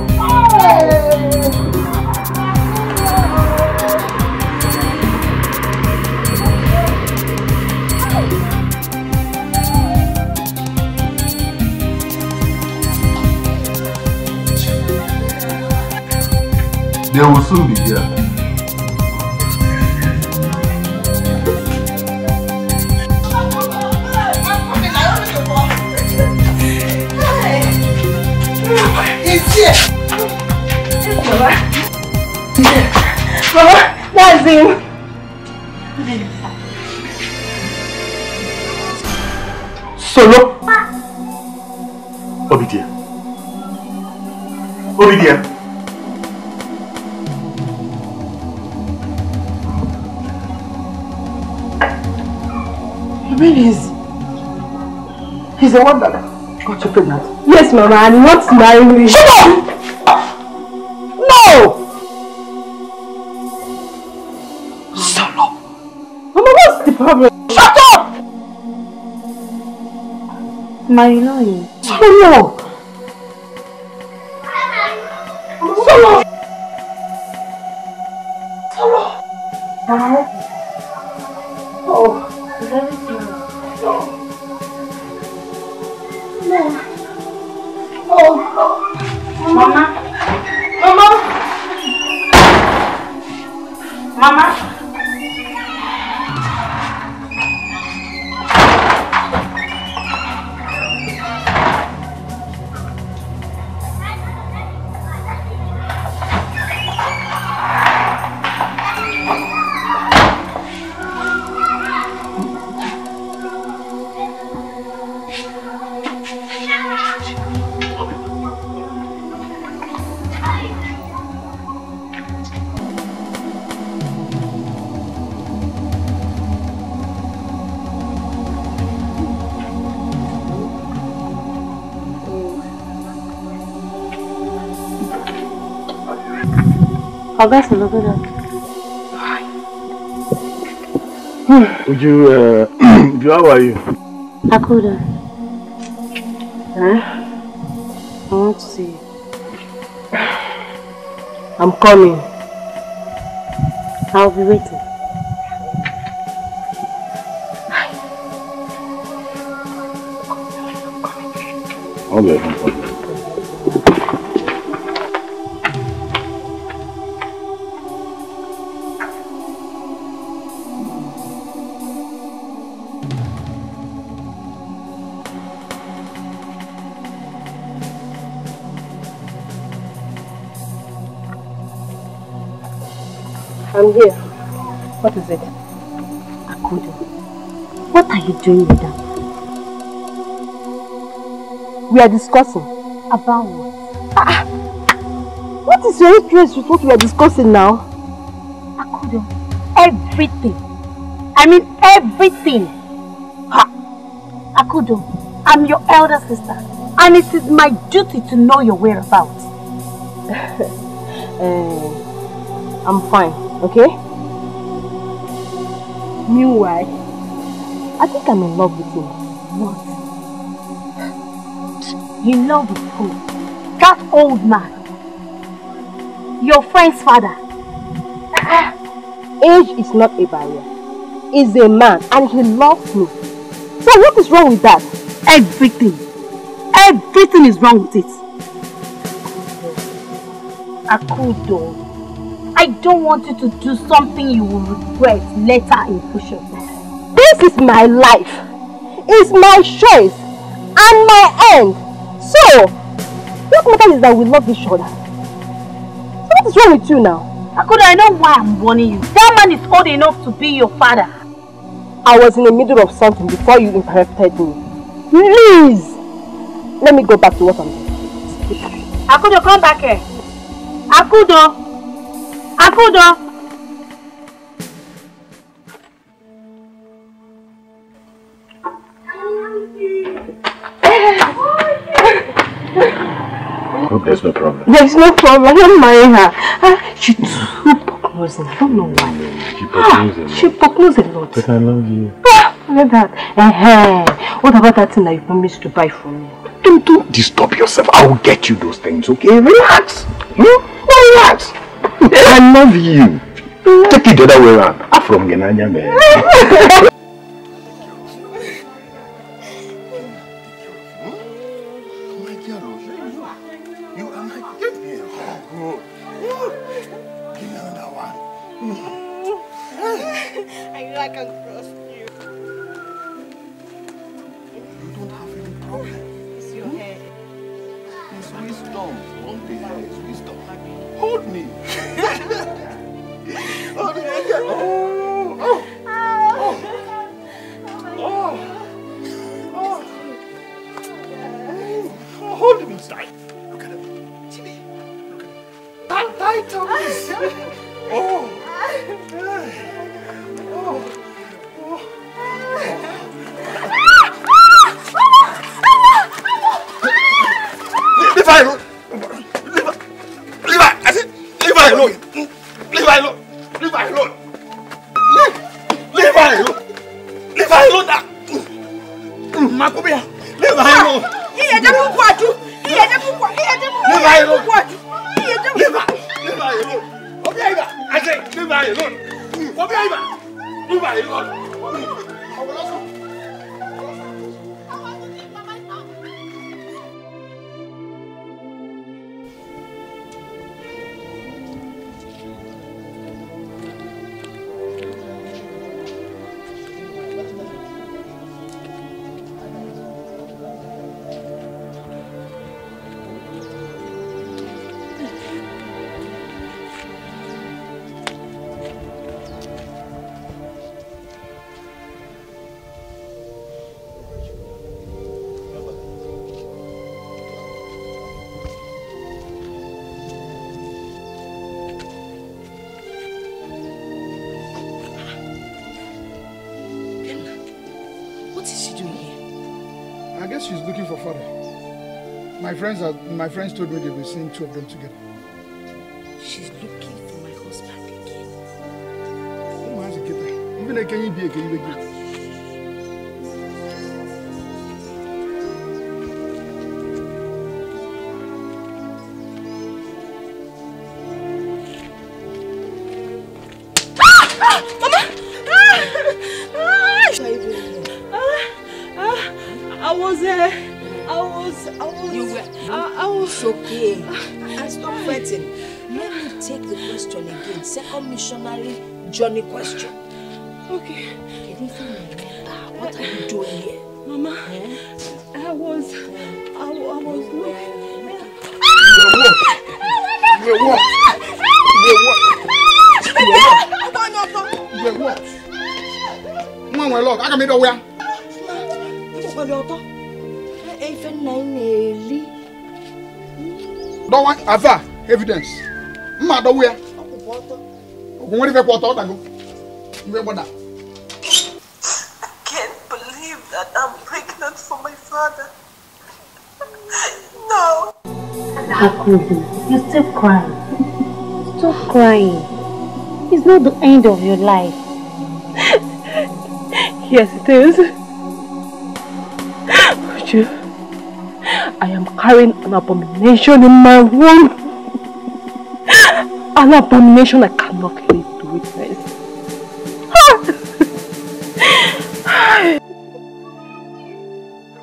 They will soon be here. It's here. Mama, that's him. Solo. Obidia. Obidia. Really is. He's the one that got you pregnant. Yes, Mama, and he wants to marry me. Shut up! No! Solo! Mama, what's the problem? Shut up! My lawyer. Solo! Solo! Solo! Dad? Oh. Very good. No. No. Oh. Mama. Mama. Mama. August, look at that. Would you, how are you? Akuda. Huh? I want to see you. I'm coming. I'll be waiting. Okay. I'm here. What is it? Akudo. What are you doing with them? We are discussing. About what? What is your interest with what we are discussing now? Akudo, everything. I mean everything. Ha! Akudo, I'm your elder sister. And it is my duty to know your whereabouts. I'm fine, okay? Meanwhile, I think I'm in love with you. What? In love with who? That old man. Your friend's father. Age is not a barrier. He's a man and he loves me. So what is wrong with that? Everything. Everything is wrong with it. Akudo, I don't want you to do something you will regret later in future. This is my life. It's my choice and my end. So, what matters is that we love each other. So what is wrong with you now? Akudo, I know why I'm warning you. That man is old enough to be your father. I was in the middle of something before you interrupted me. Please! Let me go back to what I'm doing. Akudo, come back here. Akudo! Akudo! I hope there's no problem. There's no problem. I don't mind her. She too pocknosing. I don't know why. She pocknosing. She pocknos a lot. But I love you. Look at that. What about that thing that you promised to buy for me? Don't disturb yourself. I will get you those things, okay? Relax. Relax. I love you. Take it the other way around. I'm from Genanya, man. I know I can trust you. You don't have any problem. It's your hair. It's wisdom. One day it's wisdom. Hold me. Hold me. Hold him inside. Look at him. Jimmy. Look at him. Tight on this. Leave her alone. Leave her. I said, leave her alone. Leave her alone. Leave her alone. Leave her alone. Leave her alone. Makubia. Leave her alone. Leave her alone. Leave her. Leave her alone. Obiaiba. I say, leave her alone. Obiaiba. Leave her alone. She's looking for father. My friends told me they've been seeing two of them together. She's looking for my husband again. Even a can you be again? It's okay. And stop fighting. Let me take the question again. Second missionary journey question. Okay. What are you doing here? Mama, I was looking. You what? Mama, look, I can make a way. Don't want Ava evidence. Mother, where? What if I put out? I can't believe that I'm pregnant for my father. No. Akudo, you're still crying. Stop crying. It's not the end of your life. Yes, it is. I am carrying an abomination in my womb. An abomination I cannot live to witness.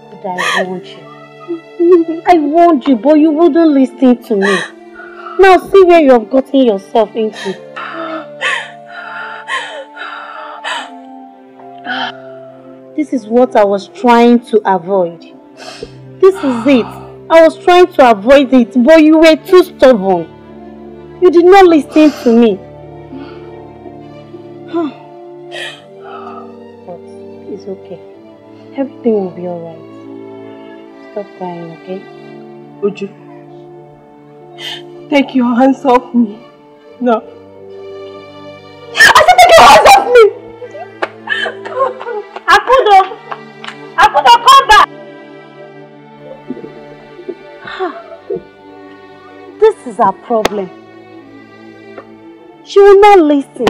But I warned you. I warned you, but you wouldn't listen to me. Now see where you have gotten yourself into. This is what I was trying to avoid. This is it. I was trying to avoid it, but you were too stubborn. You did not listen to me. But it's okay. Everything will be alright. Stop crying, okay? Uju, take your hands off me. No. I said take your hands off me! Akudo, come back! This is our problem. She will not listen.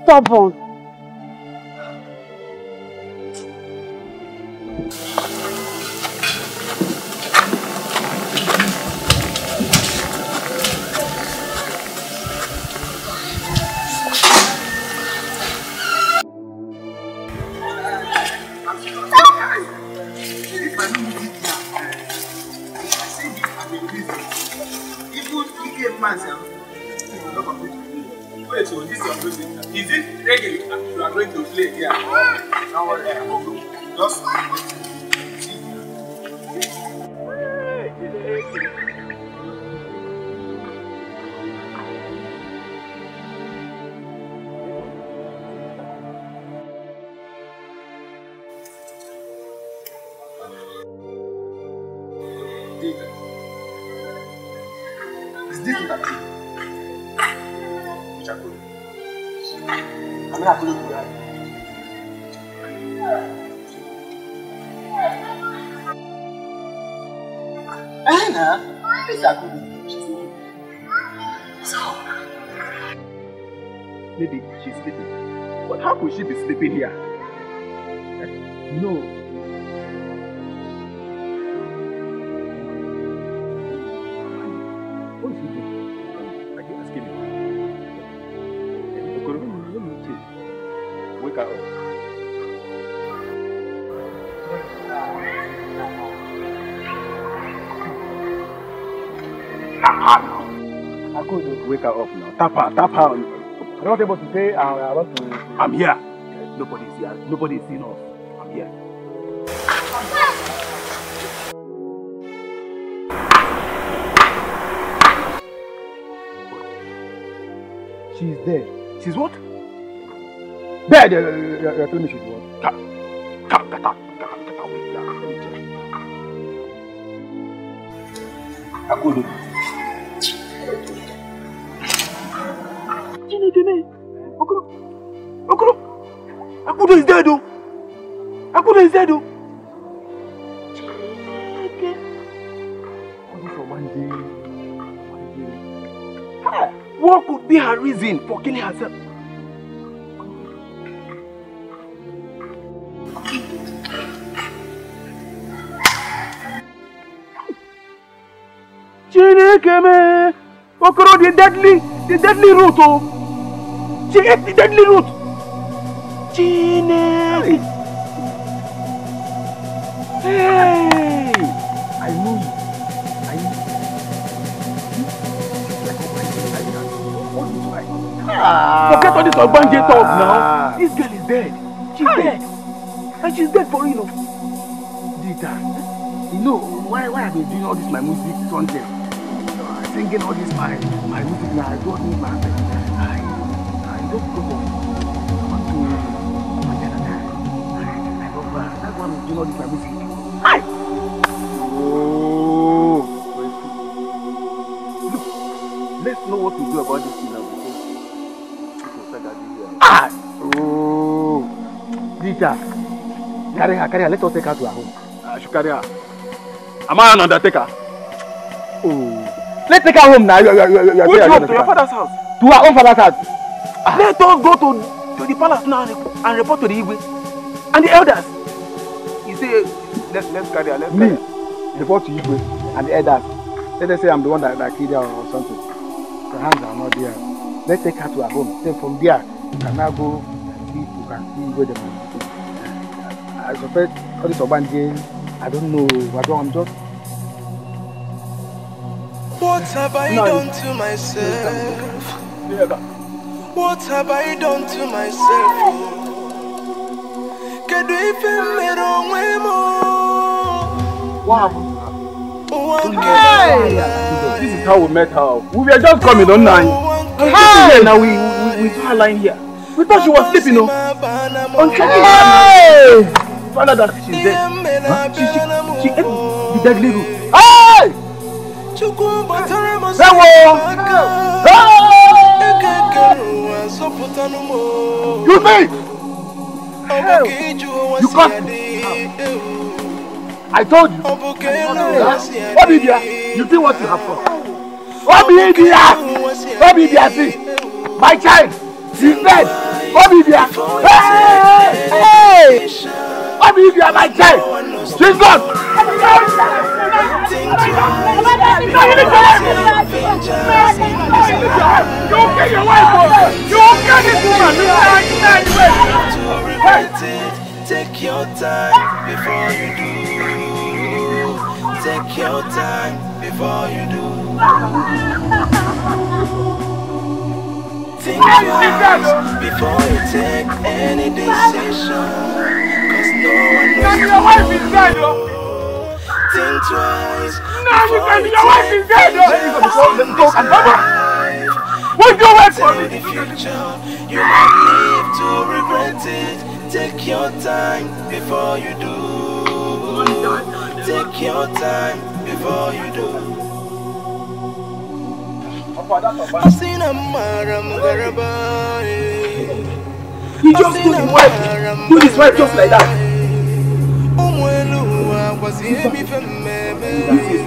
Stubborn. Wait, so this is your music. Is it reggae you are going to play here? Don't worry, I will go. Just is this what I I'm not going to do that. Anna, it's a good. So, maybe she's sleeping. But how could she be sleeping here? No. What is he doing? I keep asking him. Wake her up. Tap her now. I could wake her up now. Tap her. I'm not able to say I want to. I'm here. Nobody's here. Nobody's seen us. I'm here. She's there. She's what? There, you're telling me she's what? Get away. I could do. Akudo is dead, though. Akudo is dead, though. Only for one day. What could be her reason for killing herself? Chinekeme! Okoro, the deadly root, oh! She ate the deadly root! Chineke! Hey! I know you. Forget all this Ogbanje talk now. This girl is dead. She's dead. And she's dead for real. Dita, you know, why have you doing all this my music content? Singing all this my music now, I don't need my I don't go for I love her. That's why I'm doing all this my music. Hi! Oh! Look, let's know what to do about this thing now because people said that this year. Ah! Oh! Dita, carry her, let us take her to her home. I should carry her. Am I an undertaker? Oh! Let's take her home now. Which home? To your father's house? To our own father's house. Let us go to the palace now and report to the Igbo and the elders. You say, let's carry her. Let's carry her. Report to Igbo and the elders. Let us say I'm the one that killed her or something. The hands are not there. Let's take her to her home. Then from there, you can now go and see. You can see where the man is. I suspect all this Ogbanje. I don't know. I'm just. What have I done to myself? What have I done to myself? Can you even make What happened? Hey! This is how we met her. We were just coming on now. Hey! Now we saw her lying here. We thought she was sleeping, no? Hey! Found out that she's dead. Huh? She ate the deadly root. Hey! You think? Hell, you got me. I told you. Obibia, you see what you have for. Obibia! Obibia, see. My child, she's dead. Obibia. Hey! Obibia, my child. She's gone. You okay your wife? You okay this woman? Take your time before you do. Take your time before you do. Think twice before you take any decision. Cause no one knows your wife is dead. Think twice. No, because your wife is dead. What do you wait for me? The future, you might live to regret it. Take your time before you do. Take your time before you do. He just do his wife. Do his wife just like that. This is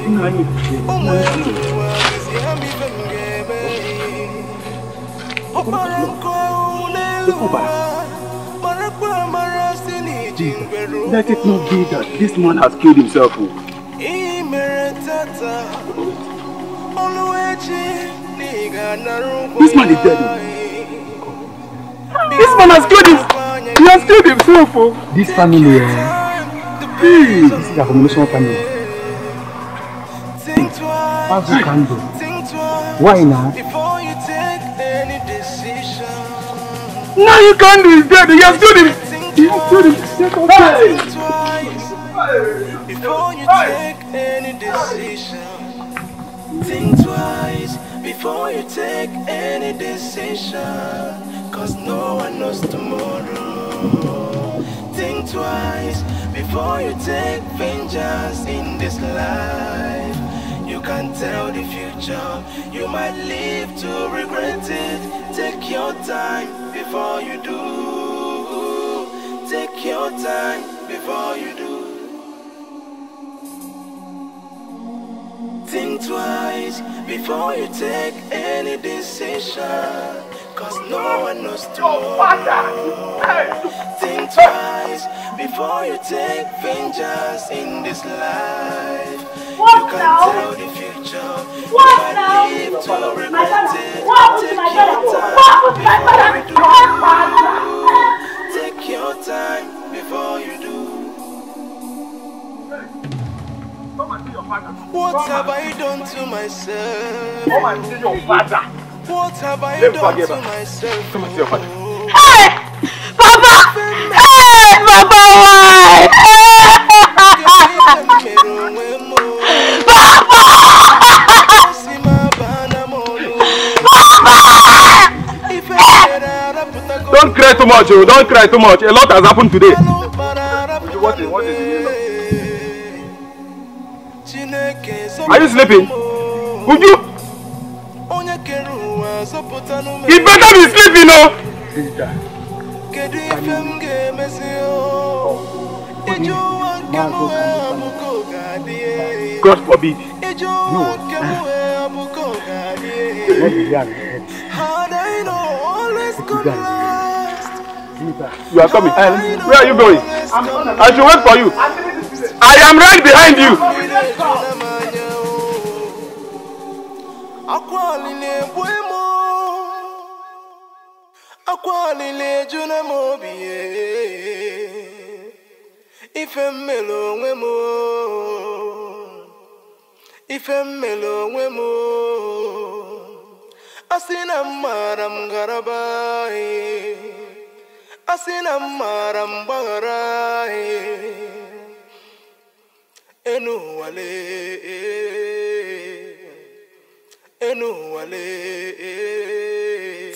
Ini. Let it not be that this man has killed himself. This man is dead. This man has killed himself. He has killed himself. This family, this is a combination family. What you can do? Why now? No, you can't do it. Dead. He has killed him. He has killed himself. Before you take any decision, think twice before you take any decision. Cause no one knows tomorrow. Think twice before you take vengeance in this life. You can't tell the future. You might live to regret it. Take your time before you do. Take your time before you do. Think twice before you take any decision. Cause no one knows tomorrow. Think twice before you take vengeance in this life. You can't tell the future. You might live to regret it. Take your time before you do. What have I done to myself? Come and see your father. What have I done to myself? Come and see your father. Hey! Papa! Hey! Papa, why? Don't cry too much, oh. Don't cry too much. A lot has happened today. What is Are you sleeping? Would you? He better be sleeping, no? God forbid. No. You are coming. Where are you going? I should wait for you. I am right behind you. Asina maram garabai, asina maram barai, enu wale.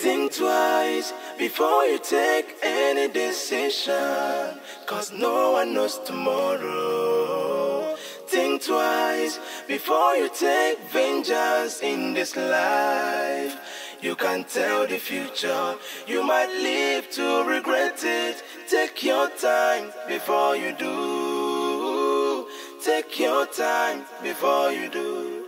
Think twice before you take any decision, 'cause no one knows tomorrow. Think twice before you take vengeance in this life. You can't tell the future, you might live to regret it. Take your time before you do. Take your time before you do.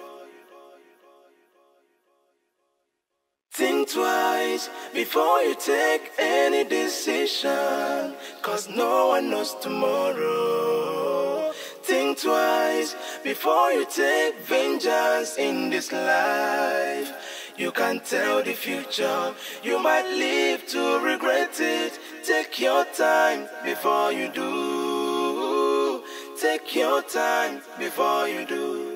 Think twice before you take any decision, 'cause no one knows tomorrow. Think twice before you take vengeance in this life. You can't tell the future, you might live to regret it. Take your time before you do. Take your time before you do.